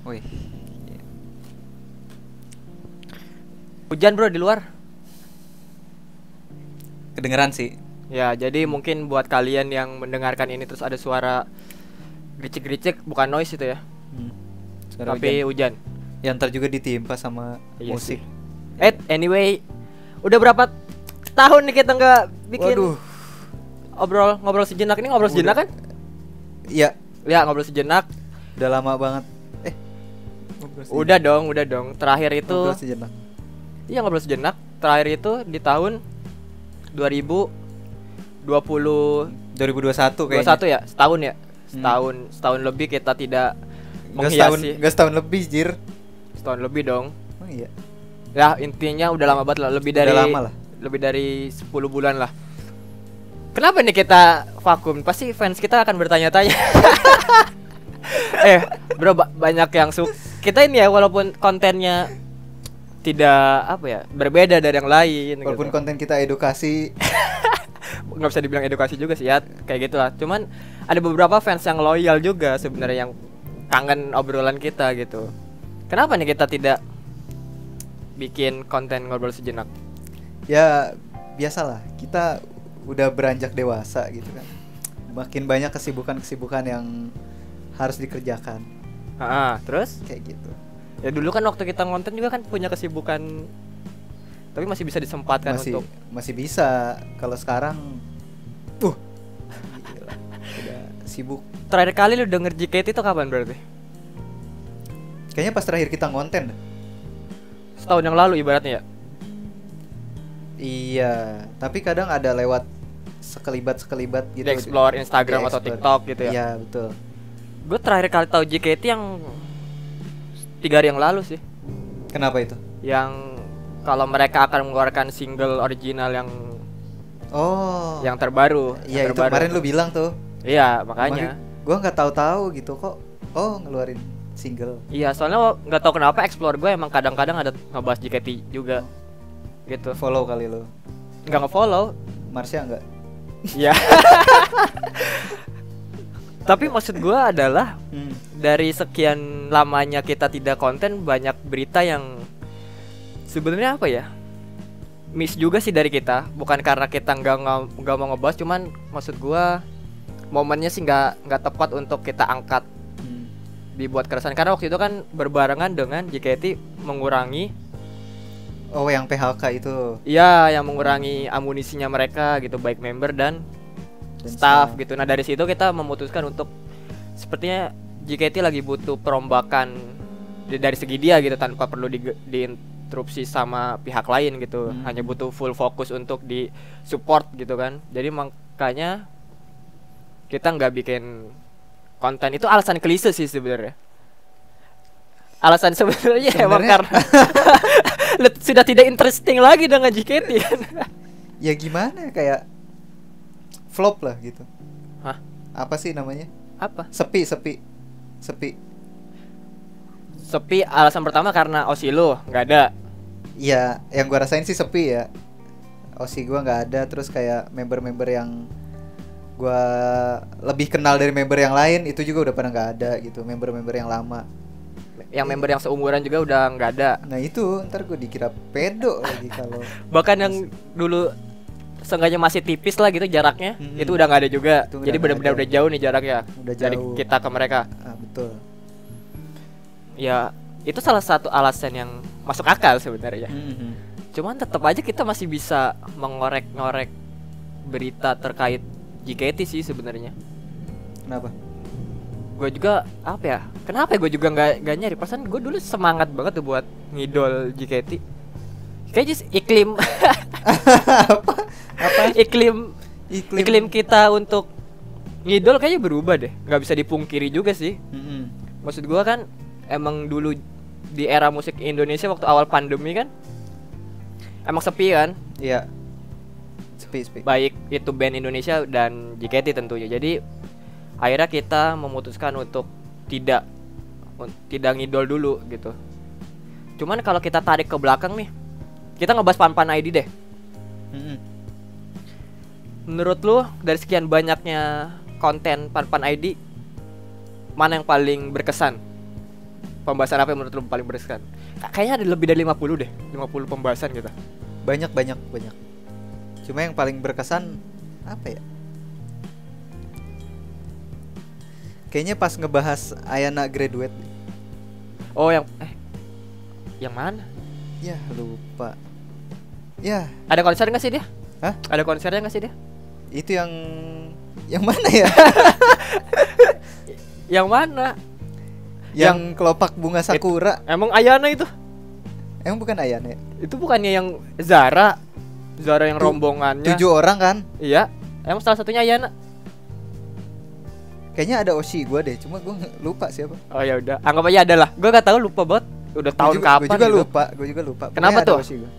Wih. Hujan bro di luar. Kedengeran sih. Ya, jadi mungkin buat kalian yang mendengarkan ini terus ada suara gericik-gericik, bukan noise itu ya. Suara Tapi hujan. hujan. Yang ntar juga ditimpa sama Iya musik. sih. Anyway, udah berapa tahun nih kita nggak bikin Waduh. ngobrol sejenak. Ini ngobrol sejenak kan? Iya, Ya, ngobrol sejenak. udah lama banget. Udah dong. Terakhir itu Ngobrol sejenak. iya ngobrol sejenak. Terakhir itu di tahun 2020 2021 kayaknya. 21 ya, setahun ya. Setahun lebih kita tidak menghiasi. Enggak setahun lebih, Jir. Setahun lebih dong. Oh iya. Ya, intinya udah lama banget lah, Udah lama lah. lebih dari 10 bulan lah. Kenapa nih kita vakum? Pasti fans kita akan bertanya-tanya. Bro, banyak yang kita ini ya, walaupun kontennya tidak berbeda dari yang lain. Walaupun gitu. konten kita edukasi, Nggak bisa dibilang edukasi juga sih ya, kayak gitulah. Cuman ada beberapa fans yang loyal juga sebenarnya, yang kangen obrolan kita gitu. Kenapa nih kita tidak bikin konten ngobrol sejenak? ya biasalah, kita udah beranjak dewasa gitu kan. Makin banyak kesibukan-kesibukan yang harus dikerjakan. Terus? Kayak gitu. Ya dulu kan waktu kita ngonten juga kan punya kesibukan, tapi masih bisa disempatkan untuk Masih bisa. Kalau sekarang gila, udah sibuk. terakhir kali lu denger JKT itu kapan berarti? Kayaknya pas terakhir kita ngonten. Setahun yang lalu ibaratnya ya? Iya, tapi kadang ada lewat sekelibat gitu. Di explore Instagram atau TikTok gitu ya? Iya, betul. Gue terakhir kali tahu JKT yang 3 hari yang lalu sih. Kenapa itu? Yang kalau mereka akan mengeluarkan single original yang Oh, terbaru. iya, yang itu terbaru. kemarin lu bilang tuh. Iya, makanya. Gua nggak tahu gitu kok. Oh, ngeluarin single. Iya, soalnya nggak tahu kenapa explore gue emang kadang-kadang ada ngebahas JKT juga. Gitu. Follow kali lu. Nggak nge-follow. Marsha enggak? Iya. Tapi maksud gue adalah dari sekian lamanya kita tidak konten, banyak berita yang sebenarnya miss juga sih dari kita. Bukan karena kita nggak mau ngebahas, cuman maksud gue momennya sih nggak tepat untuk kita angkat, dibuat keresahan. Karena waktu itu kan berbarengan dengan JKT mengurangi Oh, yang PHK itu. Iya, yang mengurangi amunisinya mereka gitu, baik member dan staff gitu. Nah, dari situ kita memutuskan untuk sepertinya JKT lagi butuh perombakan dari segi dia gitu, tanpa perlu diinterupsi sama pihak lain gitu. Hanya butuh full fokus untuk di support gitu kan. Jadi makanya kita nggak bikin konten. Itu alasan klise sih sebenarnya. Alasan sebenarnya emang karena sudah tidak interesting lagi dengan JKT kan. Ya gimana, kayak flop lah gitu. Hah? Apa sih namanya? Apa? Sepi. Sepi alasan pertama karena Osilo nggak ada. Iya, yang gua rasain sih sepi ya. Osi gua nggak ada, terus kayak member-member yang gua lebih kenal dari member yang lain itu juga udah pada nggak ada gitu, member-member yang lama. Yang member yang seumuran juga udah nggak ada. Nah itu ntar gue dikira pedo lagi kalau Bahkan yang dulu seenggaknya masih tipis lah gitu jaraknya, itu udah nggak ada juga. Itu Jadi udah benar-benar nggak udah jauh nih jaraknya Udah dari jauh. kita ke mereka. betul. Ya itu salah satu alasan yang masuk akal sebenarnya. Cuman tetap aja kita masih bisa mengorek-ngorek berita terkait JKT sih sebenarnya. Kenapa? Gue juga kenapa gue juga nggak nyari. Perasaan gue dulu semangat banget tuh buat ngidol JKT. Kayaknya iklim Apa? iklim kita untuk ngidol kayaknya berubah deh. Nggak bisa dipungkiri juga sih. Maksud gue kan emang dulu di era musik Indonesia waktu awal pandemi kan emang sepi kan. Iya. Sepi. Baik itu band Indonesia dan JKT tentunya. Jadi akhirnya kita memutuskan untuk tidak ngidol dulu gitu. Cuman kalau kita tarik ke belakang nih, kita ngebahas Pan ID deh. Menurut lu dari sekian banyaknya konten Pan ID, mana yang paling berkesan? Pembahasan apa yang menurut lu paling berkesan? Kayaknya ada lebih dari 50 deh, 50 pembahasan gitu. Banyak. Cuma yang paling berkesan apa ya? Kayaknya pas ngebahas Ayana graduate. Oh yang yang mana? Ya lupa. Ya Ada konser nggak sih dia? Hah? Ada konsernya nggak sih dia? itu yang mana ya? Yang mana? Yang kelopak bunga sakura. Emang Ayana itu? Emang bukan Ayana ya? Itu bukannya yang Zara yang rombongannya? 7 orang kan? Iya. Emang salah satunya Ayana? Kayaknya ada Oshi gue deh, cuma gue lupa siapa. Oh ya udah, anggap aja ada lah. Gue gak tahu, lupa banget. Udah tahun kapan? Gue juga gitu. lupa. Kenapa Pokoknya ada tuh? Oshi gua.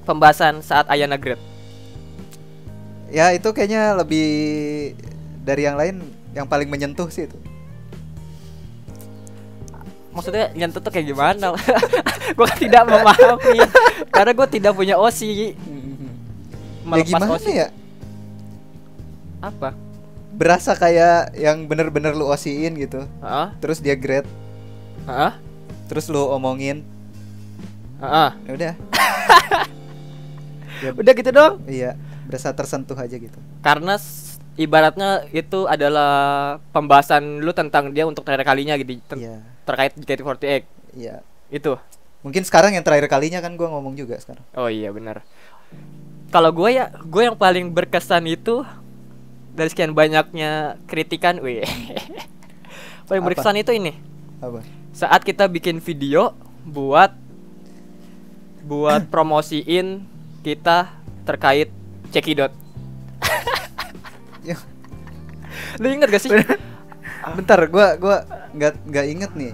Pembahasan saat Ayana grad. Ya itu kayaknya lebih dari yang lain, yang paling menyentuh sih itu. Maksudnya nyentuh tuh kayak gimana? Gue kan tidak memahami karena gue tidak punya OSI. Ya gimana OSI. ya? Apa? Berasa kayak yang bener-bener lu osiin gitu. Heeh. Terus dia grade, Heeh. terus lu omongin. Heeh. Ya udah. Ya, Udah gitu dong. iya, berasa tersentuh aja gitu. Karena ibaratnya itu adalah pembahasan lu tentang dia untuk terakhir kalinya gitu. Iya. Terkait JKT48. Iya. Itu. Mungkin sekarang yang terakhir kalinya kan gue ngomong juga sekarang. Oh iya benar. Kalau gue yang paling berkesan itu dari sekian banyaknya kritikan, paling Apa? berkesan itu ini. Apa? Saat kita bikin video buat promosiin kita terkait Cekidot. Ya, Lu inget gak sih? bentar, gua nggak inget nih.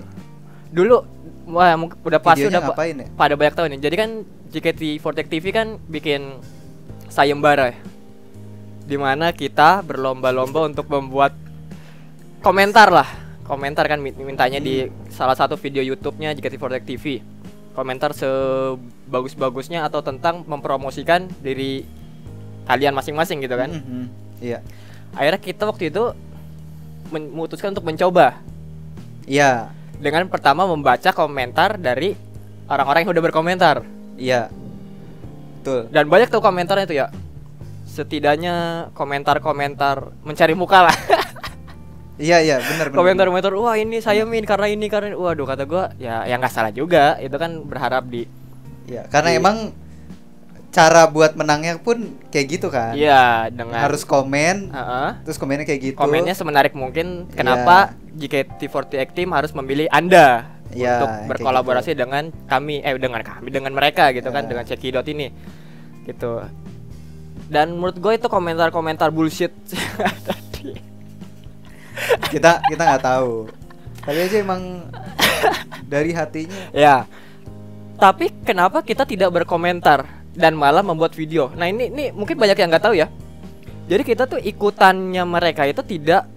Dulu wah udah pasti Videonya udah ngapain ya? pada banyak tahun nih. Jadi kan JKT48 TV kan bikin sayembara ya, dimana kita berlomba-lomba untuk membuat komentar kan mintanya di salah satu video YouTube-nya JKT48 TV, komentar sebagus-bagusnya atau tentang mempromosikan diri kalian masing-masing gitu kan. Iya. Akhirnya kita waktu itu memutuskan untuk mencoba Iya. dengan pertama membaca komentar dari orang-orang yang udah berkomentar. Iya. Betul. Dan banyak tuh komentarnya itu ya. Setidaknya komentar-komentar mencari muka lah. Iya, benar. Komentar-komentar, wah ini saya karena ini karena waduh, kata gua ya yang nggak salah juga. Itu kan berharap di Iya, karena emang cara buat menangnya pun kayak gitu kan. iya dengan Harus komen. Heeh. Terus komennya kayak gitu. Komennya semenarik mungkin. Kenapa JKT48 Team harus memilih Anda Iya, untuk kayak berkolaborasi gitu. dengan dengan mereka gitu kan, Iya. dengan Cekidot ini gitu. Dan menurut gue itu komentar-komentar bullshit. Tadi kita nggak tahu. Kali aja emang dari hatinya. ya. Tapi kenapa kita tidak berkomentar dan malah membuat video? Nah ini mungkin banyak yang nggak tahu ya. Jadi kita tuh ikutannya mereka itu tidak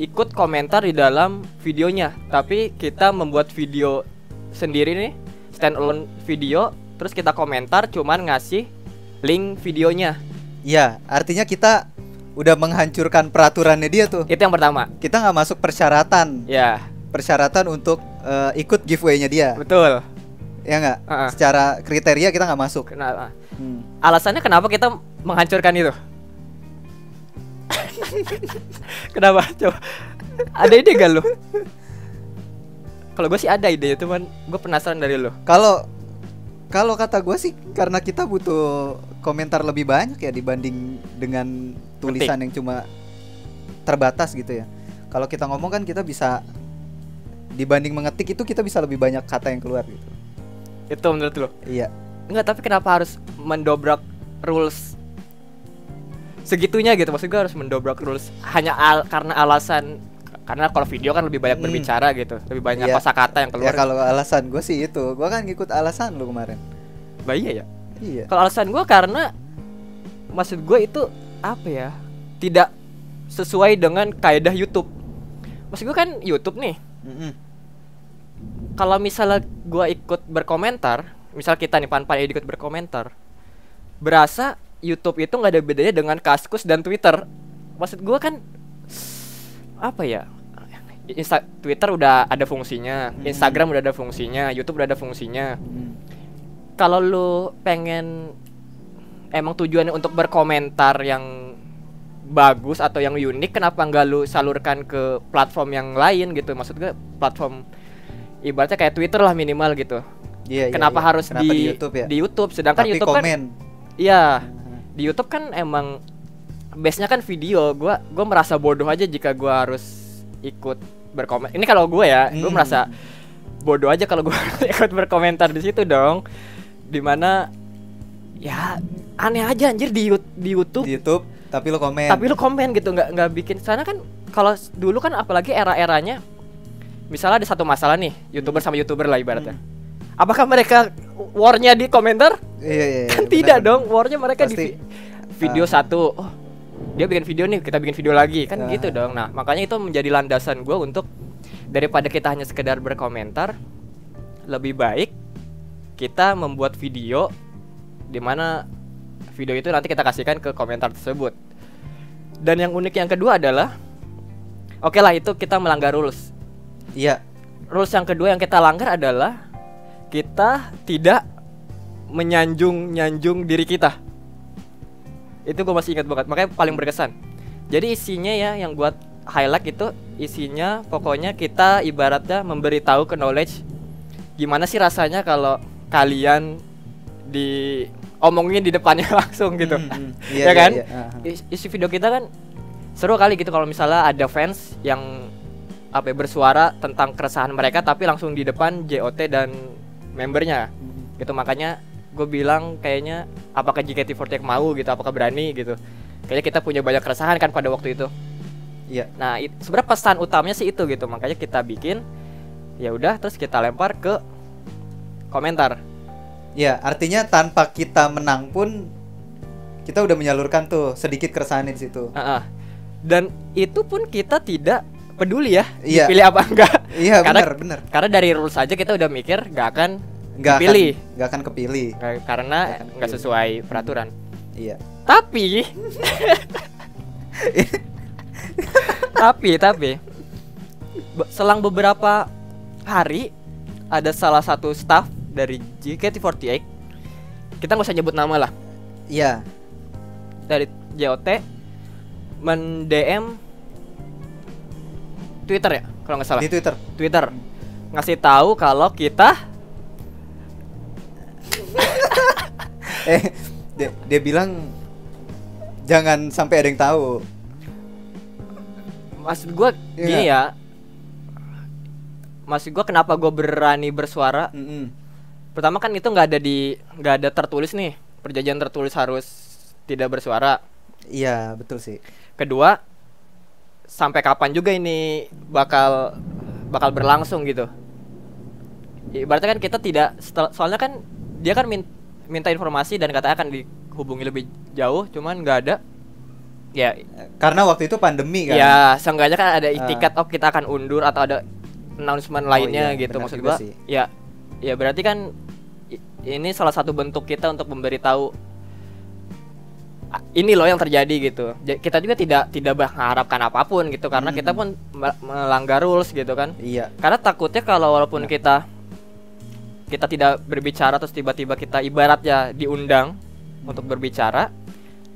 ikut komentar di dalam videonya, tapi kita membuat video sendiri nih, stand alone video, terus kita komentar cuman ngasih link videonya. Iya, artinya kita udah menghancurkan peraturannya dia tuh. Itu yang pertama. Kita nggak masuk persyaratan. Ya, Persyaratan untuk ikut giveaway-nya dia. betul. Ya nggak? Uh-uh. Secara kriteria kita nggak masuk. Kenapa? Hmm. Alasannya kenapa kita menghancurkan itu? Kenapa? Coba. Ada ide gak lu? Kalau gue sih ada ide, cuman gue penasaran dari lu. Kalau kata gue sih karena kita butuh komentar lebih banyak ya dibanding dengan tulisan yang cuma terbatas gitu ya. Kalau kita ngomong kan kita bisa, dibanding mengetik itu kita bisa lebih banyak kata yang keluar gitu. Itu menurut lu? Iya. Enggak, tapi kenapa harus mendobrak rules segitunya gitu? Maksud gue harus mendobrak rules hanya karena alasan, karena kalau video kan lebih banyak berbicara gitu, lebih banyak Iya. kosakata yang keluar. Ya kalau alasan gue sih itu, gue kan ngikut alasan lu kemarin. Bah, iya ya. Iya. Kalau alasan gue karena maksud gue itu apa ya? Tidak sesuai dengan kaedah YouTube. Maksud gue kan YouTube nih. Mm-mm. Kalau misalnya gue ikut berkomentar, misal kita nih Pan ikut berkomentar, berasa YouTube itu nggak ada bedanya dengan Kaskus dan Twitter. Maksud gue kan apa ya? Twitter udah ada fungsinya, Instagram udah ada fungsinya, YouTube udah ada fungsinya. Kalau lu pengen emang tujuannya untuk berkomentar yang bagus atau yang unik, kenapa nggak lu salurkan ke platform yang lain gitu? Maksud gue platform ibaratnya kayak Twitter lah minimal gitu. Iya, kenapa harus kenapa di YouTube ya? Di YouTube, sedangkan tapi YouTube komen. kan iya. Di YouTube kan emang base-nya kan video. Gua merasa bodoh aja jika gua harus ikut berkomentar. Ini kalau gue ya, gue merasa bodoh aja kalau gue ikut berkomentar di situ dong. Dimana ya aneh aja anjir di YouTube. Di YouTube tapi lu komen. Tapi lu komen gitu, nggak bikin. Sana kan kalau dulu kan apalagi era-eranya, misalnya ada satu masalah nih, YouTuber sama YouTuber lah ibaratnya. Apakah mereka war-nya di komentar? Iya, kan tidak bener. dong, war-nya mereka Pasti, di video satu. Oh, dia bikin video nih, kita bikin video lagi, kan gitu dong. Nah, makanya itu menjadi landasan gue untuk daripada kita hanya sekedar berkomentar, lebih baik kita membuat video di mana video itu nanti kita kasihkan ke komentar tersebut. Dan yang unik yang kedua adalah, oke lah itu kita melanggar rules. Iya. Rules yang kedua yang kita langgar adalah kita tidak menyanjung diri kita. Itu gue masih ingat banget, makanya paling berkesan. Jadi isinya ya yang buat highlight itu isinya pokoknya kita ibaratnya memberitahu ke knowledge gimana sih rasanya kalau kalian diomongin di depannya langsung gitu. Iya, ya kan? Iya. Isi video kita kan seru kali gitu kalau misalnya ada fans yang bersuara tentang keresahan mereka tapi langsung di depan JOT dan membernya. Gitu, makanya gue bilang kayaknya apakah JKT48 mau gitu, apakah berani gitu. Kayaknya kita punya banyak keresahan kan pada waktu itu. Iya. Nah, sebenarnya pesan utamanya sih itu gitu. Makanya kita bikin, ya udah terus kita lempar ke komentar. Ya, artinya tanpa kita menang pun kita udah menyalurkan tuh sedikit keresahan di situ. Dan itu pun kita tidak peduli ya, Iya. dipilih apa enggak. Iya, Karena benar. Karena dari rules aja kita udah mikir nggak akan dipilih. Nggak akan kepilih. Karena nggak sesuai peraturan. Iya. Tapi selang beberapa hari ada salah satu staff dari JKT48, kita nggak usah nyebut nama lah, Iya. dari JOT men-DM Twitter ya kalau nggak salah. Di Twitter. Ngasih tahu kalau kita dia bilang jangan sampai ada yang tahu. Maksud gue gini ya. Maksud gue kenapa gue berani bersuara? Pertama kan itu nggak ada tertulis nih, perjanjian tertulis harus tidak bersuara. Iya, betul sih. Kedua, sampai kapan juga ini bakal berlangsung gitu. Ibaratnya kan kita tidak, soalnya kan dia kan minta informasi dan katanya akan dihubungi lebih jauh, cuman nggak ada. Ya, karena waktu itu pandemi kan. Ya, seenggaknya kan ada itikat kita akan undur atau ada announcement lainnya gitu, maksud gua. Ya berarti kan ini salah satu bentuk kita untuk memberitahu ini loh yang terjadi gitu. Kita juga tidak mengharapkan apapun gitu karena kita pun melanggar rules gitu kan. Iya. Karena takutnya kalau walaupun kita tidak berbicara terus tiba-tiba kita ibaratnya diundang untuk berbicara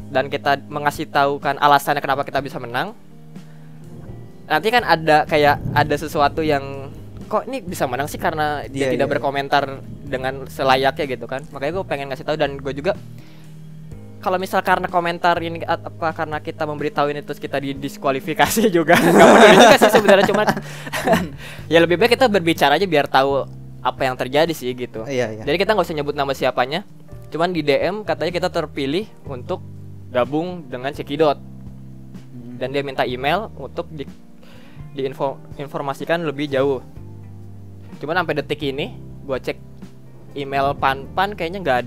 dan kita mengasih tahu kan alasannya kenapa kita bisa menang. Nanti kan ada sesuatu yang kok ini bisa menang sih karena dia tidak berkomentar dengan selayaknya gitu kan. Makanya gue pengen ngasih tahu dan gue juga kalau misal karena komentar ini karena kita memberitahu ini terus kita didiskualifikasi juga nggak peduli juga sih sebenarnya, cuman ya lebih baik kita berbicara aja biar tahu apa yang terjadi sih gitu. Jadi kita nggak usah nyebut nama siapanya, cuman di DM katanya kita terpilih untuk gabung dengan Cekidot dan dia minta email untuk diinformasikan lebih jauh. Cuman sampai detik ini gua cek email Pan kayaknya nggak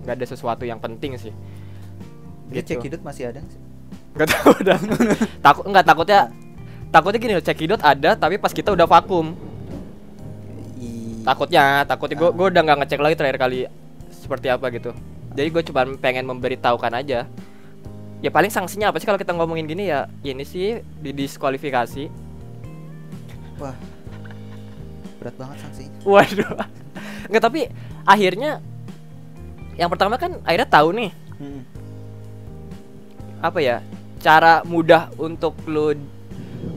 ada sesuatu yang penting sih. Gitu. Cekidot masih ada sih? Nggak tahu dah. Takutnya gini loh, Cekidot ada tapi pas kita udah vakum. Takutnya gue udah nggak ngecek lagi terakhir kali seperti apa gitu. Jadi gue cuma pengen memberitahukan aja. Ya paling sanksinya apa sih kalau kita ngomongin gini ya ini sih didiskualifikasi. Wah, berat banget sanksinya. Waduh. Enggak, tapi akhirnya yang pertama kan akhirnya tahu nih apa ya, cara mudah untuk lu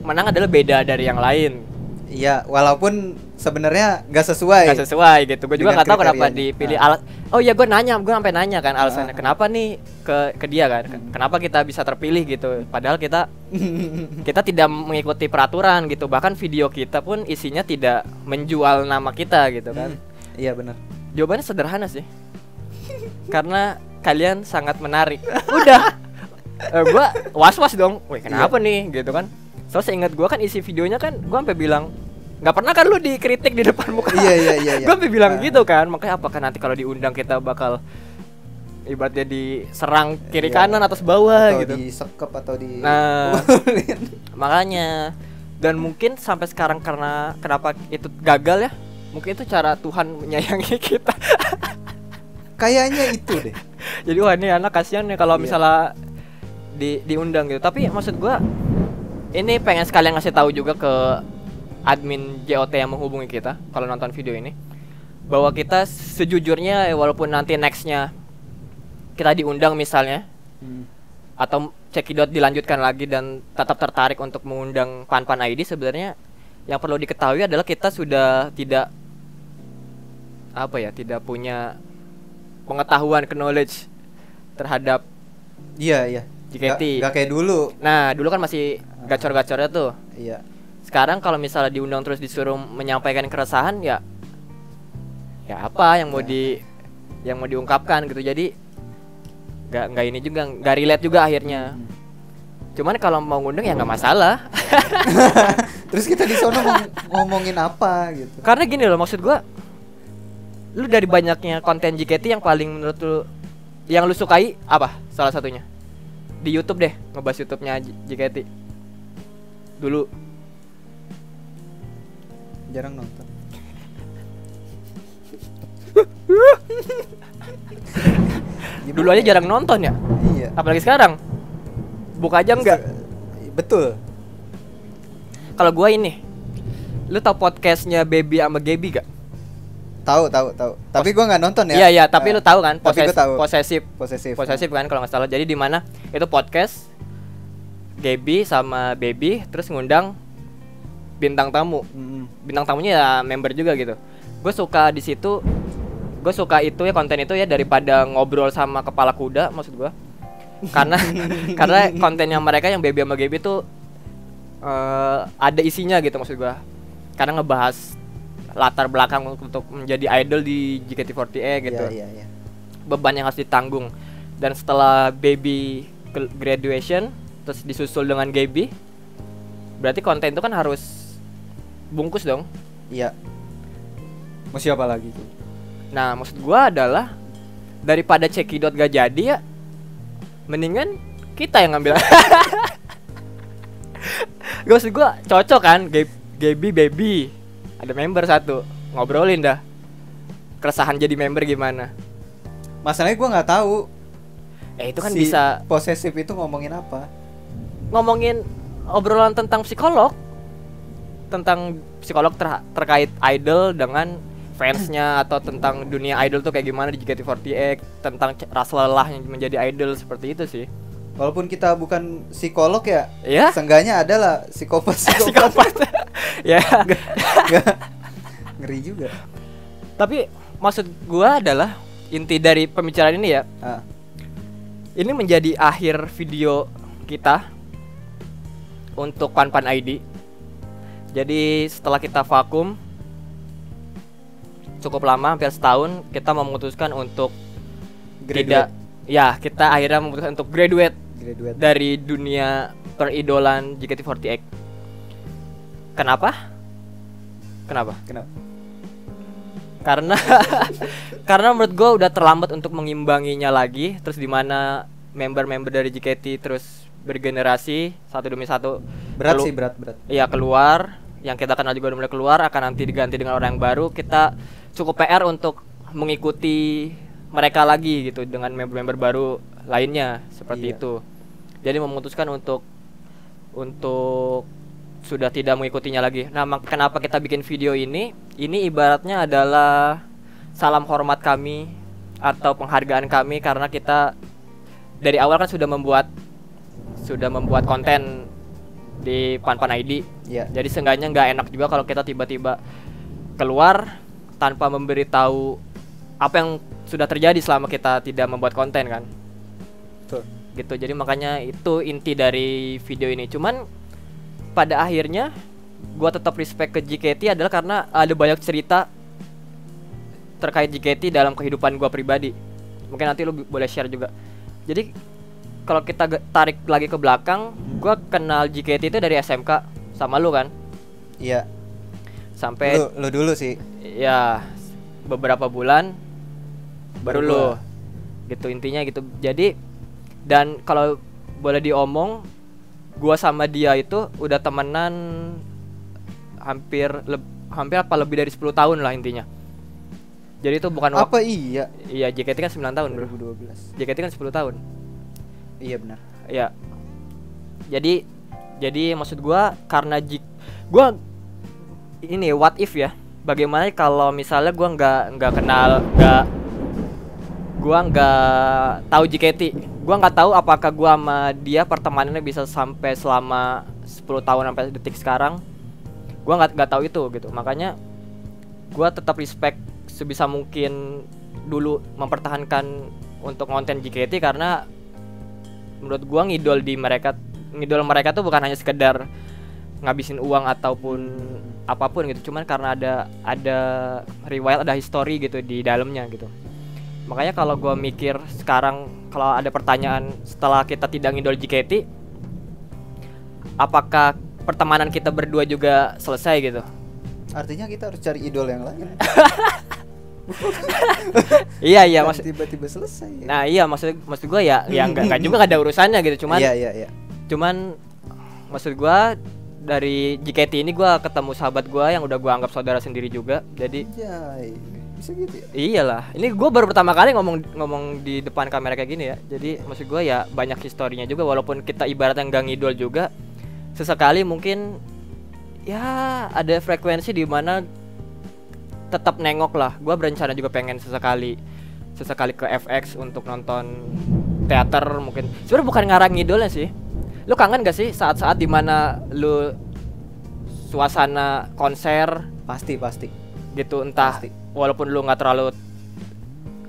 menang adalah beda dari yang lain. Iya, walaupun sebenarnya nggak sesuai. Gak sesuai gitu. Gue juga dengan nggak tahu kenapa kriterianya. dipilih alat. Oh iya, gue sampai nanya kan alasannya kenapa nih ke dia kan. Kenapa kita bisa terpilih gitu. Padahal kita tidak mengikuti peraturan gitu. Bahkan video kita pun isinya tidak menjual nama kita gitu kan. Iya benar. Jawabannya sederhana sih. Karena kalian sangat menarik. Udah. Gue was-was dong. Wih, kenapa nih gitu kan. So seingat gue kan isi videonya kan gue sampai bilang, nggak pernah kan lu dikritik di depan muka. Iya. Gue sampai bilang gitu kan. Makanya apakah nanti kalau diundang kita bakal ibaratnya diserang kiri kanan atas bawah atau gitu. disekep atau di Nah, makanya. Dan mungkin sampai sekarang karena kenapa itu gagal ya? Mungkin itu cara Tuhan menyayangi kita. Kayaknya itu deh. Jadi wah ini anak kasihan nih kalau misalnya diundang gitu. Tapi maksud gua ini pengen sekalian ngasih tahu juga ke admin JOT yang menghubungi kita kalau nonton video ini, bahwa kita sejujurnya walaupun nanti nextnya kita diundang misalnya atau Cekidot dilanjutkan lagi dan tetap tertarik untuk mengundang Pan ID, sebenarnya yang perlu diketahui adalah kita sudah tidak punya pengetahuan, knowledge terhadap Iya. JKT. Gak kayak dulu. Nah, dulu kan masih gacor-gacornya tuh. Iya. Sekarang kalau misalnya diundang terus disuruh menyampaikan keresahan ya apa yang mau diungkapkan gitu. Jadi nggak ini juga, nggak relate juga akhirnya. Cuman kalau mau ngundang ya nggak masalah. Terus kita di sono ngomongin apa gitu. Karena gini loh, maksud gua, lu dari banyaknya konten JKT yang paling menurut lu yang lu sukai apa? Salah satunya di YouTube deh, ngebahas YouTube-nya JKT dulu. Jarang nonton. Dulu aja jarang nonton ya. Iya. Apalagi sekarang. Buka aja enggak. Betul. Kalau gua ini, lu tau podcastnya Baby sama Gaby gak? Tahu. Tapi gua nggak nonton ya. Iya, tapi lu tahu kan tapi gua tahu. posesif kan kalau nggak salah. Jadi di mana itu podcast Gaby sama Baby terus ngundang bintang tamu. Bintang tamunya ya member juga gitu. Gue suka di situ. Gue suka itu ya, konten itu ya, daripada ngobrol sama kepala kuda maksud gue. Karena kontennya mereka yang Baby sama Gaby tuh ada isinya gitu maksud gue. Karena ngebahas latar belakang untuk menjadi idol di JKT48 gitu. Iya. Beban yang harus ditanggung. Dan setelah Baby graduation terus disusul dengan Gaby, berarti konten itu kan harus bungkus dong. Iya. Mau siapa lagi tuh? Nah, maksud gua adalah daripada Cekidot gak jadi ya, mendingan kita yang ngambil. Maksud gua cocok kan, Gaby Baby ada member satu, ngobrolin dah keresahan jadi member gimana. Masalahnya gua nggak tahu. Itu kan si bisa posesif itu ngomongin apa? ngomongin obrolan tentang psikolog, tentang psikolog terkait idol dengan fansnya, atau tentang dunia idol tuh kayak gimana di JKT48, tentang rasa lelah yang menjadi idol, seperti itu sih. Walaupun kita bukan psikolog ya, Iya? seenggaknya adalah psikopat. Ya. Nggak. Ngeri juga. Tapi maksud gua adalah inti dari pembicaraan ini ya. Ini menjadi akhir video kita untuk Pan ID. Jadi setelah kita vakum cukup lama, hampir setahun, kita memutuskan untuk kita akhirnya memutuskan untuk graduate dari dunia peridolan JKT48. Kenapa? Karena menurut gue udah terlambat untuk mengimbanginya lagi. Terus dimana member-member dari JKT terus bergenerasi satu demi satu. Berat. Iya, keluar. Yang kita kenal juga udah mulai keluar, akan nanti diganti dengan orang yang baru. Kita cukup PR untuk mengikuti mereka lagi gitu dengan member-member baru lainnya seperti itu. Jadi memutuskan untuk sudah tidak mengikutinya lagi. Nah, kenapa kita bikin video ini? Ini ibaratnya adalah salam hormat kami atau penghargaan kami karena kita dari awal kan sudah membuat konten di Pan ID. Iya. Jadi seenggaknya nggak enak juga kalau kita tiba-tiba keluar tanpa memberitahu apa yang sudah terjadi selama kita tidak membuat konten kan. Betul. Gitu. Jadi makanya itu inti dari video ini. Cuman pada akhirnya gua tetap respect ke JKT adalah karena ada banyak cerita terkait JKT dalam kehidupan gua pribadi. Mungkin nanti lu boleh share juga. Jadi kalau kita tarik lagi ke belakang, gua kenal JKT itu dari SMK sama lu kan. Iya. Sampai Lu dulu sih. ya beberapa bulan baru lu. Gitu intinya gitu. Jadi dan kalau boleh diomong, gua sama dia itu udah temenan hampir apa lebih dari 10 tahun lah intinya. Jadi itu bukan Apa iya? Iya, JKT kan 9 tahun, bro. 2012. JKT kan 10 tahun. Iya benar. Iya. Jadi maksud gua karena gua ini what if ya. Bagaimana kalau misalnya gua nggak tahu JKT. Gua nggak tahu apakah gua sama dia pertemanannya bisa sampai selama 10 tahun sampai detik sekarang. Gua nggak tahu itu gitu. Makanya gua tetap respect sebisa mungkin dulu mempertahankan untuk konten JKT karena menurut gua ngidol mereka tuh bukan hanya sekedar ngabisin uang ataupun apapun gitu, cuman karena ada riwayat, ada history gitu di dalamnya gitu. Makanya kalau gua mikir sekarang kalau ada pertanyaan setelah kita tidak ngidol JKT, apakah pertemanan kita berdua juga selesai gitu? Artinya kita harus cari idol yang lain. Iya maksud tiba-tiba selesai. Ya? Nah iya maksud gue ya nggak juga gak ada urusannya gitu, cuman Iya. cuman maksud gue dari JKT ini gue ketemu sahabat gue yang udah gue anggap saudara sendiri juga, jadi bisa gitu ya? Iyalah, ini gue baru pertama kali ngomong di depan kamera kayak gini ya, jadi maksud gue ya banyak historinya juga, walaupun kita ibaratnya nggak ngidol juga, sesekali mungkin ya ada frekuensi di mana tetap nengok lah. Gue berencana juga pengen sesekali ke FX untuk nonton teater mungkin. Sebenarnya bukan ngarang ngidolnya sih. Lu kangen gak sih saat-saat dimana lu suasana konser Pasti. gitu, entah Pasti. walaupun lu nggak terlalu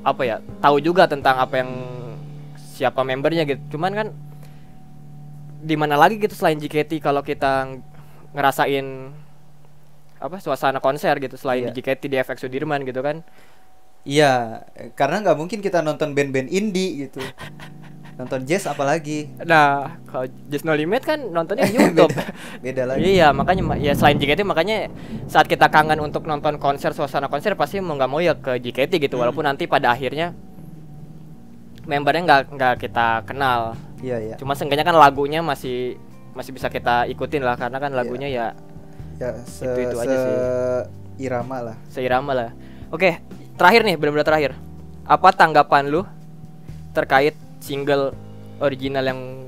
apa ya tahu juga tentang apa yang siapa membernya gitu. Cuman kan di mana lagi gitu selain JKT kalau kita ngerasain apa suasana konser gitu selain di JKT di FX Sudirman gitu kan. Iya, karena nggak mungkin kita nonton band-band indie gitu. Nonton jazz apalagi. Nah, kalau Just No Limit kan nontonnya di YouTube. beda lagi. Iya, makanya ya selain JKT makanya saat kita kangen untuk nonton konser, suasana konser pasti mau nggak mau ya ke JKT gitu. Walaupun nanti pada akhirnya membernya nggak kita kenal. Iya. Cuma seenggaknya kan lagunya masih bisa kita ikutin lah, karena kan lagunya ya itu aja sih. Seirama lah. Oke, terakhir nih, benar-benar terakhir. Apa tanggapan lu terkait single original yang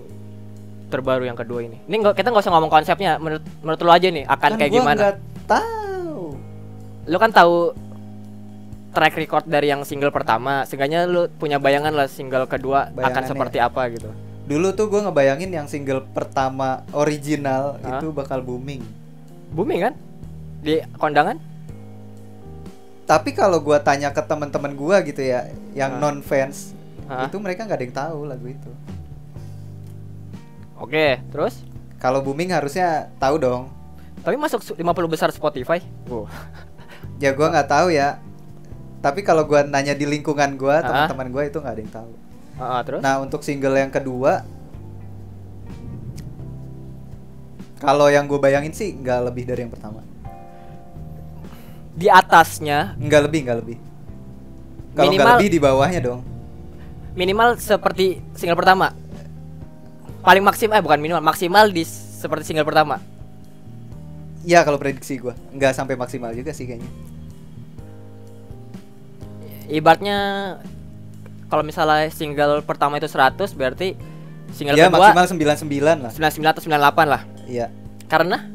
terbaru yang kedua ini? Ini kita nggak usah ngomong konsepnya. Menurut lu aja nih akan kan kayak gua gimana? Nggak tahu. Lu kan tahu track record dari yang single pertama. Seenggaknya lu punya bayangan lah single kedua akan seperti apa gitu. Dulu tuh gue ngebayangin yang single pertama original itu bakal booming. Booming kan? Di kondangan? Tapi kalau gue tanya ke teman-teman gue gitu ya, yang non fans, itu mereka nggak ada yang tahu lagu itu. Oke, terus? Kalau booming harusnya tahu dong. Tapi masuk 50 besar Spotify? Ya gue nggak tahu ya. Tapi kalau gue nanya di lingkungan gue, teman-teman gue itu nggak ada yang tahu. Terus? Nah untuk single yang kedua, kalau yang gue bayangin sih nggak lebih dari yang pertama. Di atasnya? Nggak lebih. Kalau nggak lebih di bawahnya dong. Minimal seperti single pertama. Paling maksimal bukan minimal, maksimal seperti single pertama. Ya kalau prediksi gue nggak sampai maksimal juga sih kayaknya. Ibaratnya kalau misalnya single pertama itu 100, berarti single ya, kedua maksimal 99 lah. 99 atau 98 lah. Iya. Karena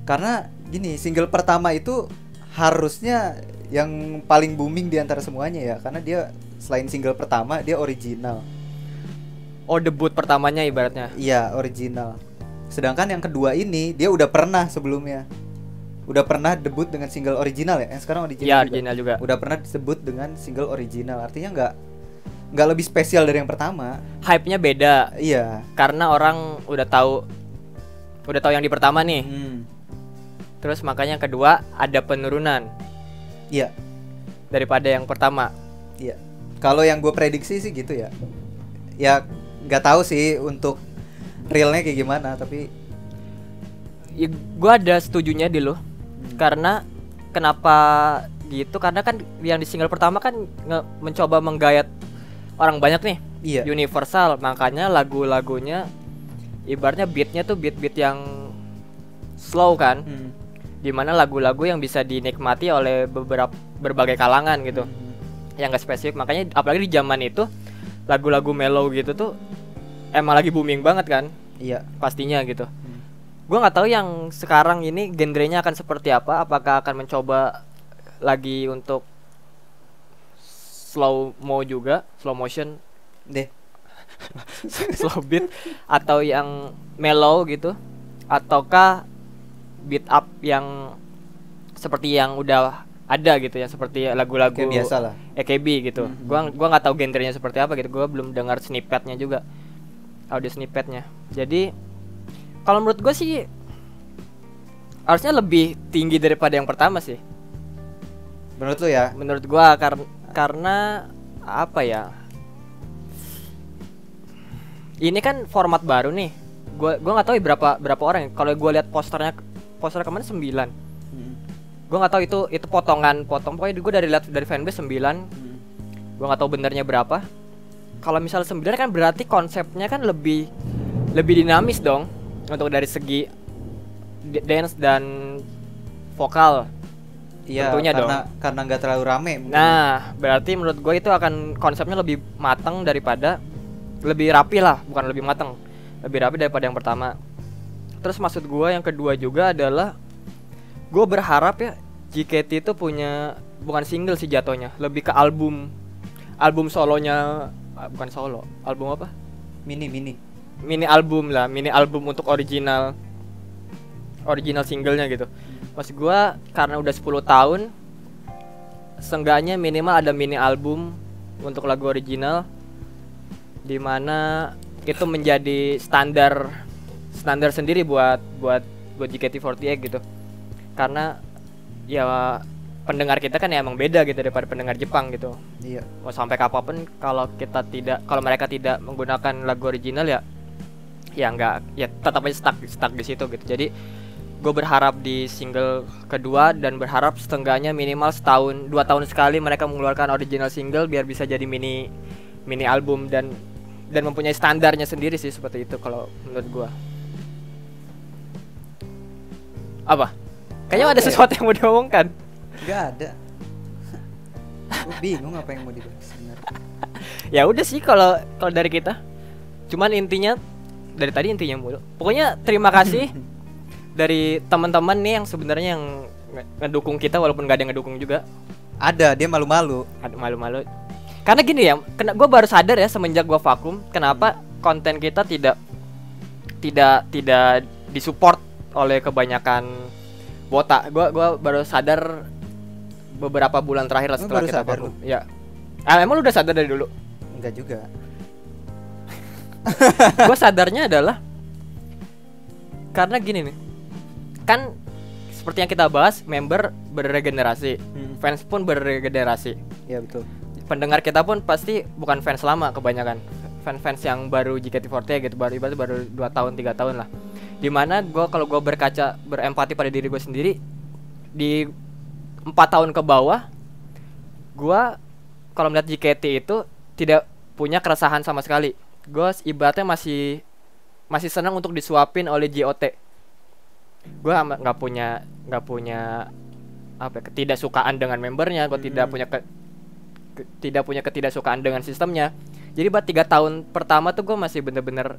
Karena gini, single pertama itu harusnya yang paling booming di antara semuanya ya, karena dia selain single pertama dia original. Oh, debut pertamanya ibaratnya. Iya, original. Sedangkan yang kedua ini dia udah pernah sebelumnya. Udah pernah debut dengan single original ya. Yang sekarang original. Iya, juga. original juga. Udah pernah disebut dengan single original. Artinya nggak lebih spesial dari yang pertama. Hype-nya beda. Iya. Karena orang udah tahu yang di pertama nih. Terus makanya yang kedua ada penurunan. Iya. Daripada yang pertama. Iya. Kalau yang gue prediksi sih gitu ya. Ya nggak tahu sih untuk realnya kayak gimana, tapi Ya, gue ada setujunya di lo. Karena kenapa gitu? Karena kan yang di single pertama kan mencoba menggayat orang banyak nih. Iya. Universal, makanya lagu-lagunya ibaratnya beatnya tuh beat-beat yang slow kan. Dimana lagu-lagu yang bisa dinikmati oleh berbagai kalangan gitu. Yang gak spesifik. Makanya apalagi di zaman itu lagu-lagu mellow gitu tuh emang lagi booming banget kan. Iya. Pastinya gitu. Gue nggak tahu yang sekarang ini genrenya akan seperti apa. Apakah akan mencoba lagi untuk slow motion Deh. slow beat, atau yang mellow gitu, ataukah beat up yang seperti yang udah ada gitu, yang seperti lagu-lagu Kayak biasa lah. AKB gitu. Gua nggak tahu genrenya seperti apa gitu. Gua belum dengar snippetnya juga, audio snippetnya. Jadi kalau menurut gue sih harusnya lebih tinggi daripada yang pertama sih. Menurut lu ya? Menurut gua karena apa ya? Ini kan format baru nih. Gua nggak tahu ya berapa orang. Kalau gua lihat poster kemarin 9. Gua nggak tahu itu potong. Pokoknya gua dari fanbase 9. Gua nggak tahu benernya berapa. Kalau misal 9 kan berarti konsepnya kan lebih dinamis dong untuk dari segi dance dan vokal. Iya, tentunya karena nggak terlalu rame mungkin. Nah, berarti menurut gue itu akan konsepnya lebih matang daripada, lebih rapi lah, bukan lebih matang, lebih rapi daripada yang pertama. Terus maksud gue yang kedua juga adalah gue berharap ya JKT itu punya, bukan single sih jatuhnya, lebih ke album solonya, bukan solo, album apa? Mini album lah, mini album untuk original singlenya gitu. Maksud gue karena udah 10 tahun, seenggaknya minimal ada mini album untuk lagu original, dimana itu menjadi standar sendiri buat JKT48 gitu. Karena ya pendengar kita kan ya emang beda gitu daripada pendengar Jepang gitu. Iya. Mau sampai kapanpun kalau mereka tidak menggunakan lagu original ya nggak, ya tetap aja stuck di situ gitu. Jadi gue berharap di single kedua, dan berharap setengahnya minimal 2 tahun sekali mereka mengeluarkan original single biar bisa jadi mini album dan mempunyai standarnya sendiri sih, seperti itu kalau menurut gue. Apa? Kayaknya ada sesuatu yang mau diomongkan. Gak ada. Gue bingung apa yang mau dibahas sebenarnya. Ya udah sih kalau dari kita. Cuman intinya dari tadi mulu. Pokoknya terima kasih dari teman-teman nih yang sebenarnya yang ngedukung kita walaupun gak ada yang ngedukung juga. Ada, dia malu-malu. Karena gini ya, gue baru sadar ya semenjak gue vakum, kenapa konten kita tidak disupport oleh kebanyakan wota. Gue baru sadar beberapa bulan terakhir lah setelah kita vakum. Ya. Emang lu udah sadar dari dulu? Enggak juga. Gue sadarnya adalah karena gini nih. Kan seperti yang kita bahas, member berregenerasi, fans pun berregenerasi. Iya betul. Pendengar kita pun pasti bukan fans lama kebanyakan, fans yang baru JKT48 gitu, baru 2 tahun 3 tahun lah. Dimana kalau gue berempati pada diri gue sendiri, di 4 tahun ke bawah, gue kalau melihat JKT itu tidak punya keresahan sama sekali. Gue ibaratnya masih senang untuk disuapin oleh JOT. Gue nggak punya ketidaksukaan dengan membernya. Gue tidak punya ketidaksukaan dengan sistemnya. Jadi buat 3 tahun pertama tuh gue masih bener-bener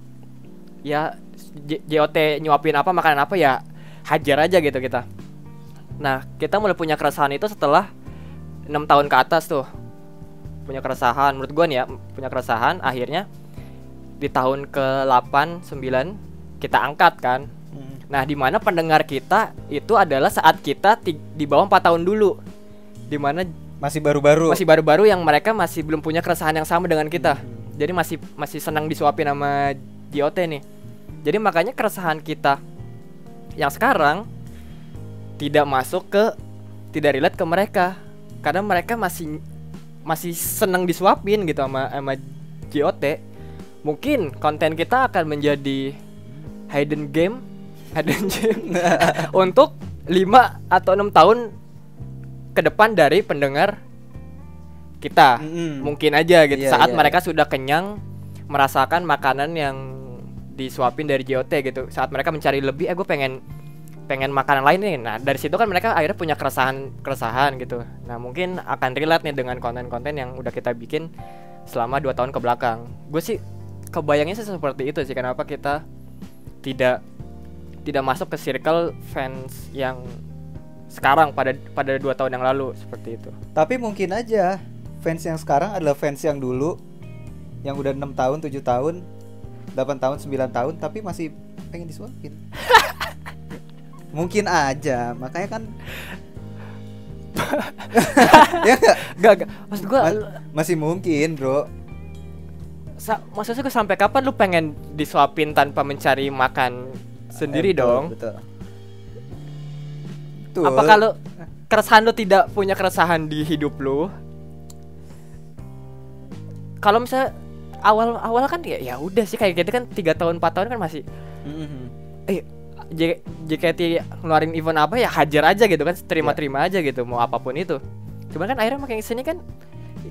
ya JOT nyuapin apa, makanan apa ya hajar aja gitu kita. Nah, kita mulai punya keresahan itu setelah 6 tahun ke atas tuh. Punya keresahan, menurut gua nih ya, punya keresahan, akhirnya di tahun ke-8, 9 kita angkat kan. Nah, di mana pendengar kita itu adalah saat kita di bawah 4 tahun dulu. Di mana Masih baru-baru yang mereka masih belum punya keresahan yang sama dengan kita. Jadi masih senang disuapin sama JOT nih. Jadi makanya keresahan kita yang sekarang tidak relate ke mereka. Karena mereka masih senang disuapin gitu sama JOT. Mungkin konten kita akan menjadi hidden gem untuk 5 atau 6 tahun ke depan dari pendengar kita. Mungkin aja gitu. Saat mereka sudah kenyang merasakan makanan yang disuapin dari JOT gitu. Saat mereka mencari lebih, gue pengen makanan lain nih. Nah, dari situ kan mereka akhirnya punya keresahan gitu. Nah, mungkin akan relate nih dengan konten-konten yang udah kita bikin selama 2 tahun ke belakang. Gue sih kebayangnya sih seperti itu sih, kenapa kita tidak masuk ke circle fans yang sekarang pada 2 tahun yang lalu seperti itu. Tapi mungkin aja fans yang sekarang adalah fans yang dulu, yang udah 6 tahun, 7 tahun, 8 tahun, 9 tahun tapi masih pengen disuapin. Mungkin aja, makanya kan ya Gak. Maksud gua masih mungkin, Bro. Maksudnya gue sampai kapan lu pengen disuapin tanpa mencari makan sendiri dong? Betul. Apa kalau keresahan lu tidak punya keresahan di hidup lu? Kalau misalnya awal kan ya udah sih kayak gitu kan 3 tahun 4 tahun kan masih JKT ngeluarin event apa ya hajar aja gitu kan, terima aja gitu mau apapun itu. Cuman kan akhirnya makin sini kan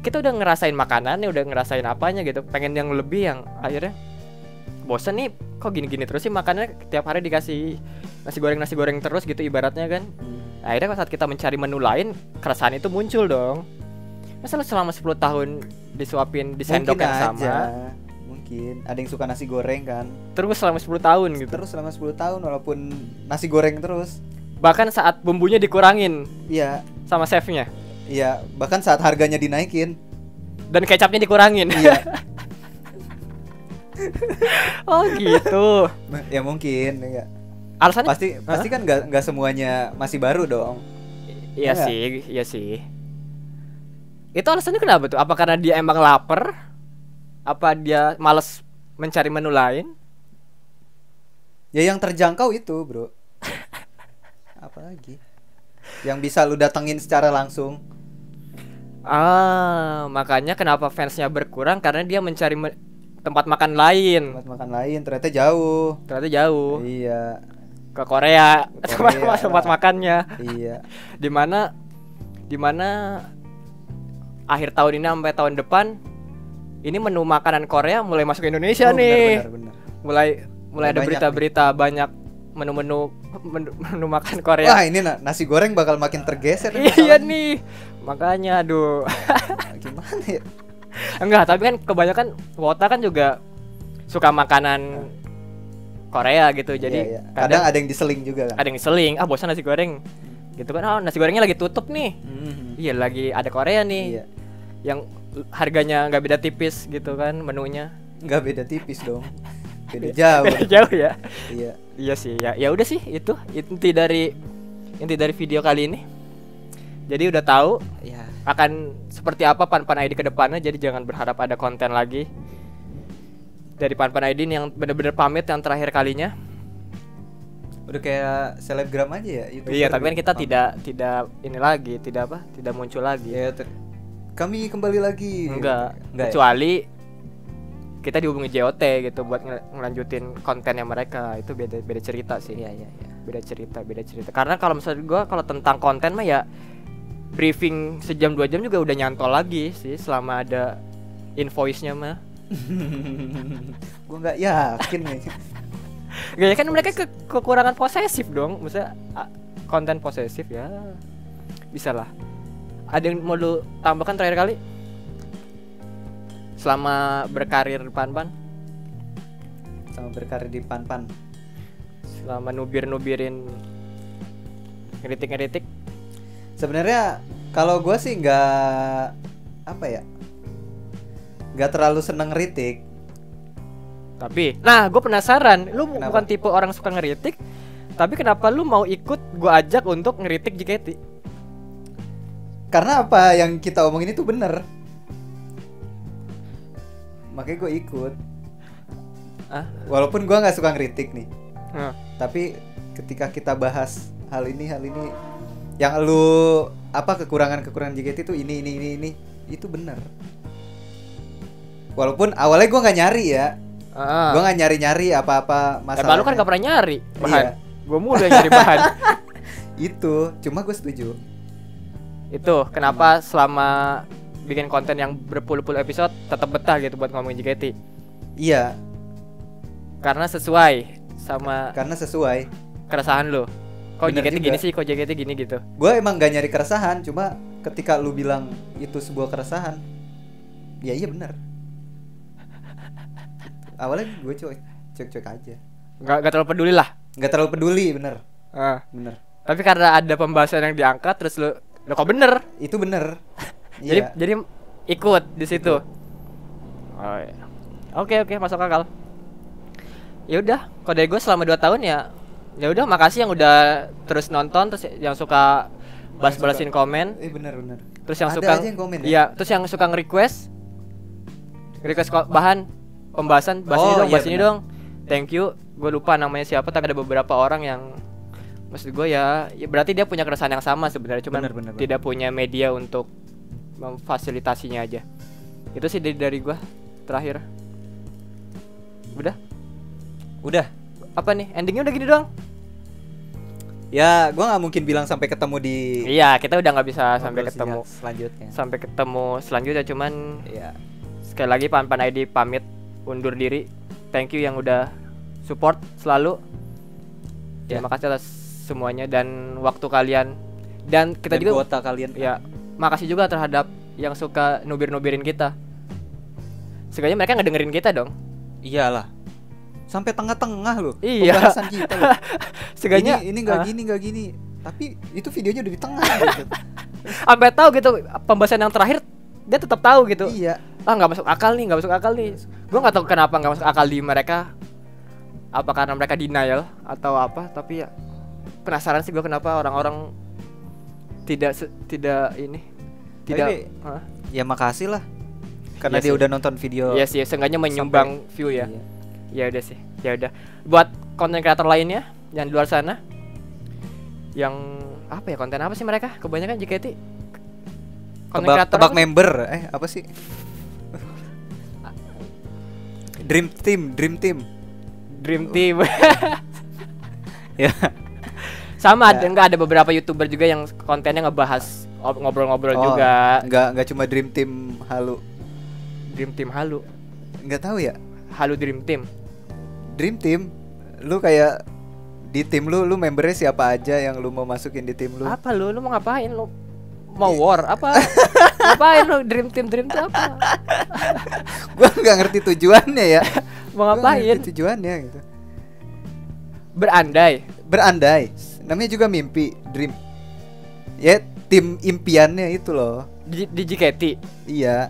kita udah ngerasain makanannya, udah ngerasain apanya gitu, pengen yang lebih, yang akhirnya bosen nih kok gini-gini terus sih makannya, tiap hari dikasih nasi goreng terus gitu ibaratnya kan. Akhirnya saat kita mencari menu lain, keresahan itu muncul dong. Masa lu selama 10 tahun disuapin di sendok yang sama? Mungkin ada yang suka nasi goreng kan. Terus selama 10 tahun gitu. Terus selama 10 tahun walaupun nasi goreng terus. Bahkan saat bumbunya dikurangin. Iya. Sama chefnya. Iya, bahkan saat harganya dinaikin. Dan kecapnya dikurangin. Iya. Oh gitu. Ya mungkin, enggak. Alasannya pasti kan nggak semuanya masih baru dong. Iya sih. Itu alasannya kenapa tuh? Apa karena dia emang lapar? Apa dia malas mencari menu lain? Ya yang terjangkau itu, Bro. Apalagi yang bisa lu datengin secara langsung. Makanya kenapa fansnya berkurang, karena dia mencari tempat makan lain. Ternyata jauh. Iya. Ke Korea. Tempat makannya. Iya. Di mana akhir tahun ini sampai tahun depan ini menu makanan Korea mulai masuk ke Indonesia nih. Benar. Mulai ada berita-berita banyak menu makan Korea. Wah, ini nasi goreng bakal makin tergeser. Iya nih. Makanya aduh. Gimana ya? Enggak, tapi kan kebanyakan Wota kan juga suka makanan Korea gitu. Jadi kadang ada yang diseling juga kan. Ada yang diseling, bosan nasi goreng. Gitu kan, nasi gorengnya lagi tutup nih. Iya, lagi ada Korea nih. Iya. Yang harganya enggak beda tipis gitu kan menunya. Enggak beda tipis dong. Beda jauh. Beda jauh ya. Iya. Iya sih. Ya udah sih, itu inti dari video kali ini. Jadi udah tahu ya akan seperti apa Pan ID ke depannya. Jadi jangan berharap ada konten lagi dari Pan ID yang benar-benar pamit yang terakhir kalinya. Udah kayak selebgram aja ya YouTuber. Iya, tapi kan kita tidak ini lagi, tidak muncul lagi. Ya, kami kembali lagi. Enggak kecuali kita dihubungi JOT gitu buat ngelanjutin kontennya mereka. Itu beda cerita sih. Iya. Beda cerita. Karena kalau misalnya gue kalau tentang konten mah ya briefing sejam 2 jam juga udah nyantol lagi sih selama ada invoice-nya mah. Gue nggak yakin nih. Gak ya kan mereka kekurangan posesif dong. Maksudnya konten posesif ya bisa lah. Ada yang mau lu tambahkan terakhir kali? Selama berkarir di Pan. Selama berkarir di Pan. Selama nubirin ngeritik. Sebenarnya kalau gue sih nggak apa ya, nggak terlalu seneng ngeritik. Tapi, nah gue penasaran, lu Kenapa? bukan tipe orang suka ngeritik, tapi kenapa lu mau ikut gue ajak untuk ngeritik JKT? Karena apa yang kita omongin itu bener, makanya gue ikut. Ah, Walaupun gue nggak suka ngeritik nih, nah. tapi ketika kita bahas hal ini yang lu apa kekurangan JKT itu ini itu bener. Walaupun awalnya gue nggak nyari ya, gue nggak nyari apa-apa masalah. Lu kan gak pernah nyari bahan. Iya. Gue mulu yang nyari bahan. Itu cuma gue setuju. Itu kenapa selama bikin konten yang berpuluh-puluh episode tetap betah gitu buat ngomongin JKT. Iya, Karena sesuai sama karena sesuai. keresahan lu. Kok Bener JKT juga. gini sih, kok JKT gini gitu. Gue emang gak nyari keresahan, cuma ketika lu bilang itu sebuah keresahan, ya iya benar. Awalnya gue cuek aja, Gak terlalu peduli lah. nggak terlalu peduli, bener. Tapi karena ada pembahasan yang diangkat terus lu kok bener. Itu bener. Jadi Iya. jadi ikut di situ. Oh, iya. Oke, masuk akal. Ya udah, kalau dari gue selama 2 tahun ya udah, makasih yang udah terus nonton, terus yang suka balas-balasin komen, Bener. terus yang Ada suka aja yang komen ya? iya, terus yang suka nge-request bahan pembahasan, bahas ini Oh, dong, iya, bahas ini benar. dong. Thank you. Gue lupa namanya siapa, tapi ada beberapa orang yang maksud gue ya berarti dia punya keresahan yang sama sebenarnya, cuman Bener. tidak punya media untuk memfasilitasinya aja. Itu sih dari gue terakhir. Udah. Apa nih? Endingnya udah gini doang? Ya, gue nggak mungkin bilang sampai ketemu di Iya, kita udah nggak bisa sampai ngobrol ketemu selanjutnya. sampai ketemu selanjutnya, cuman Ya, sekali lagi Pan ID pamit undur diri. Thank you yang udah support selalu. Ya. Terima kasih atas semuanya dan waktu kalian. Dan kita dan juga kuota kalian. ya, makasih juga terhadap yang suka nubir-nubirin kita. Seenggaknya mereka ngedengerin kita dong. Iyalah. Sampai tengah-tengah loh. Iya. Pembahasan kita loh. Seenggaknya ini nggak gini. Tapi itu videonya udah di tengah gitu. sampai tahu gitu pembahasan yang terakhir dia tetap tahu gitu. Iya. Nggak masuk akal nih. Gue nggak tahu kenapa nggak masuk akal di mereka. Apa karena mereka denial atau apa? Tapi ya penasaran sih gue kenapa orang-orang tidak Tapi, ya makasih lah. Karena Iya dia sih. udah nonton video. Iya sih, seenggaknya menyumbang view ya. Iya. Ya udah sih, ya udah. Buat konten kreator lainnya yang di luar sana, yang apa ya, konten apa sih mereka? Kebanyakan JKT. Konten kreator Tebak apa sih? member. Apa sih? Dream Team. Dream Team. Ya. Sama Ya. enggak ada beberapa YouTuber juga yang kontennya ngebahas ngobrol-ngobrol juga. Enggak cuma Dream Team halu. Dream Team halu. Enggak tahu ya. Halu Dream Team. Dream Team. Lu kayak di tim lu membernya siapa aja yang lu mau masukin di tim lu? Apa lu mau ngapain lu? Mau war apa? Ngapain lu Dream Team apa? Gua nggak ngerti tujuannya ya. Mau Gua nggak ngapain? ngerti tujuannya gitu. Berandai. Namanya juga mimpi, dream. Ya, tim impiannya itu loh. Di JKT. Iya.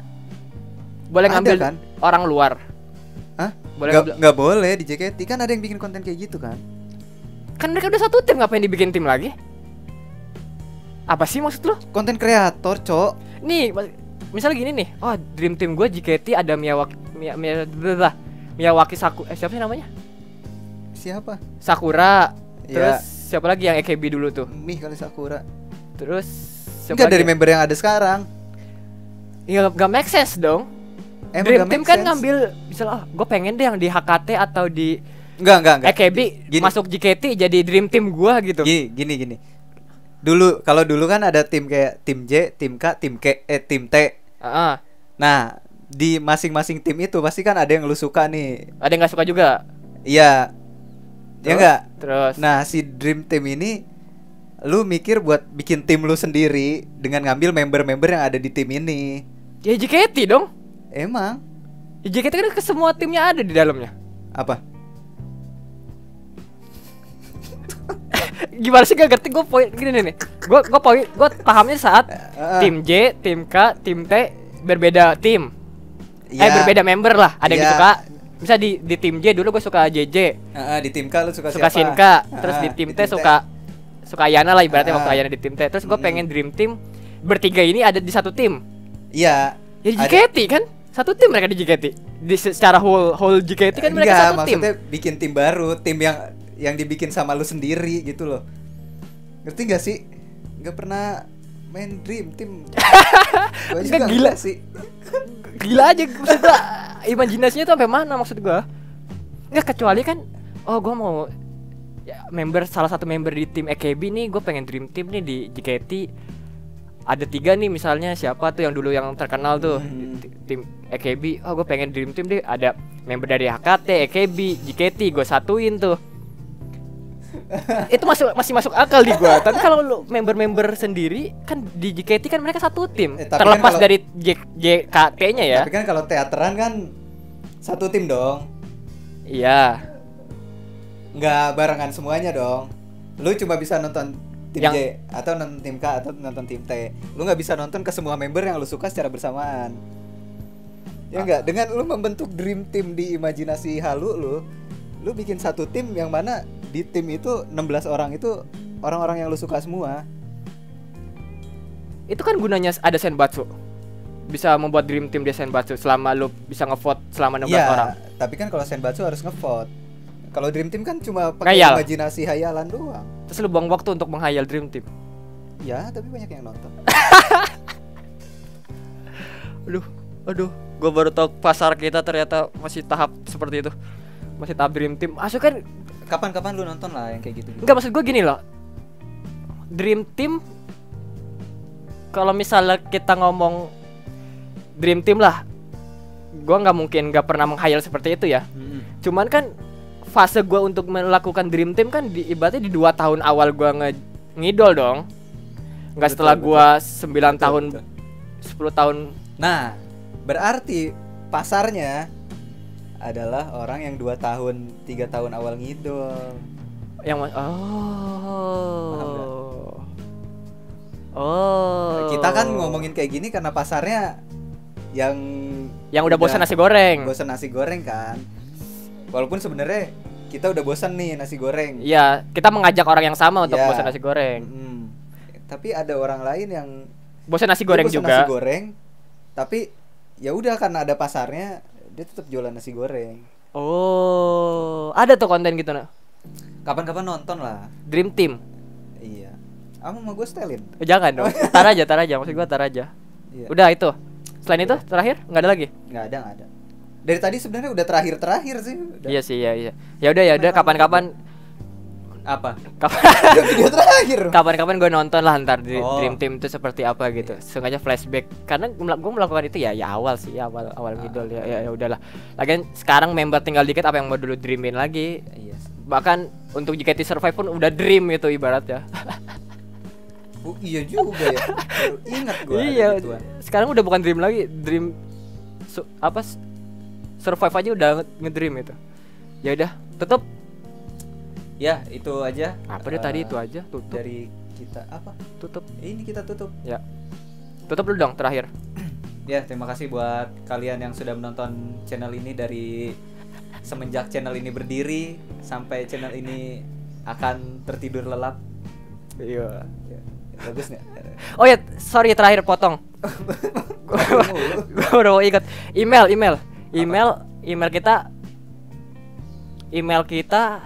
Boleh Ada ngambil kan? orang luar. Hah? Boleh ngambil. Nggak boleh di JKT, kan ada yang bikin konten kayak gitu kan? Kan mereka udah satu tim, ngapain dibikin tim lagi? Apa sih maksud lu? Konten kreator, Cok. Nih, misalnya gini nih. Oh, dream team gue JKT ada Miyawaki siapa sih namanya? Siapa? Sakura. Ya. Terus siapa lagi yang AKB dulu tuh? Mih kali Sakura. Terus siapa Enggak lagi? dari member yang ada sekarang. Ya gak make sense dong. Emang Dream nggak team make kan sense. ngambil misalnya gue pengen deh yang di HKT atau di Enggak. AKB Gini. masuk JKT jadi dream team gua gitu. Gini. Kalau dulu kan ada tim kayak tim J, tim K, tim tim T. Heeh. Nah, di masing-masing tim itu pasti kan ada yang lu suka nih. Ada yang gak suka juga. Iya. Ya enggak? Terus Nah, si Dream Team ini lu mikir buat bikin tim lu sendiri dengan ngambil member-member yang ada di tim ini. ya JKT dong. Emang Ya JKT kan ke semua timnya ada di dalamnya. apa? gimana sih gak ngerti gue poin gini nih. Gue pahamnya saat tim J, tim K, tim T berbeda tim. Berbeda member lah. Ada yang suka. Misal di tim J dulu gue suka JJ. Di tim K lu suka siapa? Shinka. Terus di tim T suka Yana lah ibaratnya waktu Yana di tim T. Terus gue pengen dream team bertiga ini ada di satu tim. Iya. Ya JKT kan? Satu tim mereka di JKT. Secara whole JKT kan mereka satu tim. Maksudnya bikin tim baru, tim yang dibikin sama lu sendiri gitu loh. Ngerti gak sih? Gak pernah main dream team. Gua juga gila sih. Gila aja maksud gua. Imajinasinya tuh sampai mana maksud gua? Enggak kecuali kan gua mau ya, salah satu member di tim AKB nih, gua pengen dream team nih di JKT. Ada 3 nih misalnya, siapa tuh yang dulu yang terkenal tuh tim AKB. Gue pengen dream team deh, ada member dari HKT, AKB, JKT, gue satuin tuh. Itu masih masuk akal di gue. Tapi kalau lu member-member sendiri kan di JKT kan mereka satu tim. Terlepas kan dari JKT-nya ya. Tapi kan kalau teateran kan satu tim dong. Iya. Nggak barengan semuanya dong. Lu cuma bisa nonton tim J atau nonton tim K atau nonton tim T. Lu nggak bisa nonton ke semua member yang lu suka secara bersamaan. Ya enggak, dengan lu membentuk dream team di imajinasi halu lu bikin satu tim yang mana di tim itu 16 orang itu orang-orang yang lu suka semua. Itu kan gunanya ada senbatsu. Bisa membuat dream team di senbatsu selama lu bisa ngevote selama 16 orang. Tapi kan kalau senbatsu harus ngevote. Kalau dream team kan cuma pakai imajinasi hayalan doang. Terus lu buang waktu untuk menghayal dream team. Ya, tapi banyak yang nonton. Aduh, gue baru tahu pasar kita ternyata masih tahap seperti itu. Masih tahap dream team. Asli kan kapan-kapan lu nonton lah yang kayak gitu. Enggak, maksud gue gini loh. Dream team kalau misalnya kita ngomong dream team lah, gue nggak pernah menghayal seperti itu ya. Cuman kan fase gue untuk melakukan dream team kan ibaratnya di 2 tahun awal gue ngidol dong. Nggak setelah gue 9 tahun, 10 tahun. Nah, berarti pasarnya adalah orang yang 2 tahun, 3 tahun awal ngidol. Kita kan ngomongin kayak gini karena pasarnya yang udah bosan nasi goreng. Bosan nasi goreng kan. Walaupun sebenarnya kita udah bosan nih nasi goreng. Iya, kita mengajak orang yang sama untuk bosan nasi goreng. Tapi ada orang lain yang bosan nasi goreng juga. Nasi goreng, tapi ya udah karena ada pasarnya, dia tetap jualan nasi goreng. Oh, ada tuh konten gitu nah. Kapan-kapan nonton lah. Dream Team. Iya. Kamu mau gue setelin? Jangan dong. Tar aja. Maksud gue tar aja. Iya. Udah itu. Selain itu terakhir nggak ada lagi? Nggak ada. Dari tadi sebenarnya udah terakhir sih. Udah. Iya sih, iya. Ya udah kapan-kapan apa? Video terakhir. Kapan-kapan gue nonton lah ntar di Dream Team itu seperti apa gitu. Sengaja flashback karena gue melakukan itu ya awal sih, awal ngidol ya udahlah. Lagian sekarang member tinggal dikit, apa yang mau dulu dreamin lagi. Iya. Bahkan untuk JKT Survive pun udah dream itu ibaratnya. Iya juga ya. Baru ingat gue. Iya. Sekarang udah bukan dream lagi, dream Survive aja udah ngedream itu. Ya udah, tutup. Ya, itu aja. Apa deh tadi itu aja, tutup. Dari kita apa? Tutup. Ini kita tutup. Ya. Tutup dulu dong terakhir. Ya, terima kasih buat kalian yang sudah menonton channel ini dari semenjak channel ini berdiri sampai channel ini akan tertidur lelap. Iya. Ya, bagus nggak? Oh ya, sorry terakhir potong. Gue udah mau ingat. Email kita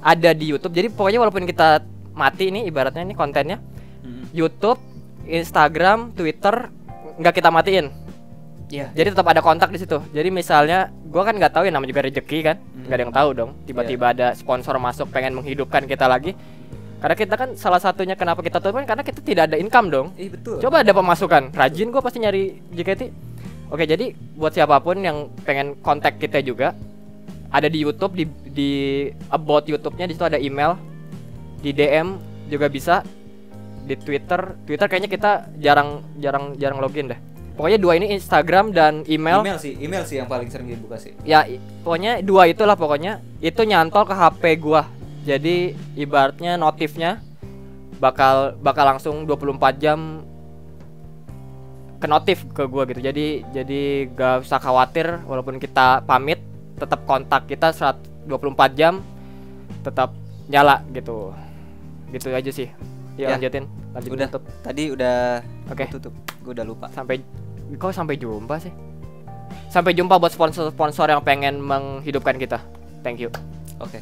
ada di YouTube. Jadi pokoknya walaupun kita mati nih ibaratnya ini kontennya, YouTube, Instagram, Twitter nggak kita matiin. Iya. Jadi tetap ada kontak di situ. Jadi misalnya gua kan nggak tahu ya, namanya juga rezeki kan, nggak ada yang tahu dong. Tiba-tiba ada sponsor masuk pengen menghidupkan kita lagi. Karena kita kan salah satunya kenapa kita tutup kan karena kita tidak ada income dong. Betul. Coba ada pemasukan, rajin gua pasti nyari JKT. Oke, jadi buat siapapun yang pengen kontak kita juga ada di YouTube, di about YouTube-nya di situ ada email, di DM juga bisa, di Twitter kayaknya kita jarang login deh. Pokoknya 2 ini, Instagram dan email. Email sih yang paling sering dibuka sih. Ya, pokoknya 2 itulah pokoknya. Itu nyantol ke HP gua. Jadi ibaratnya notifnya bakal langsung 24 jam ke notif ke gua gitu. Jadi gak usah khawatir walaupun kita pamit, tetap kontak kita 24 jam tetap nyala gitu. Gitu aja sih. Ya. Lanjut Udah tutup. tadi udah Oke. tutup. Gue udah lupa. Sampai jumpa sih. Sampai jumpa buat sponsor-sponsor yang pengen menghidupkan kita. Thank you. Oke.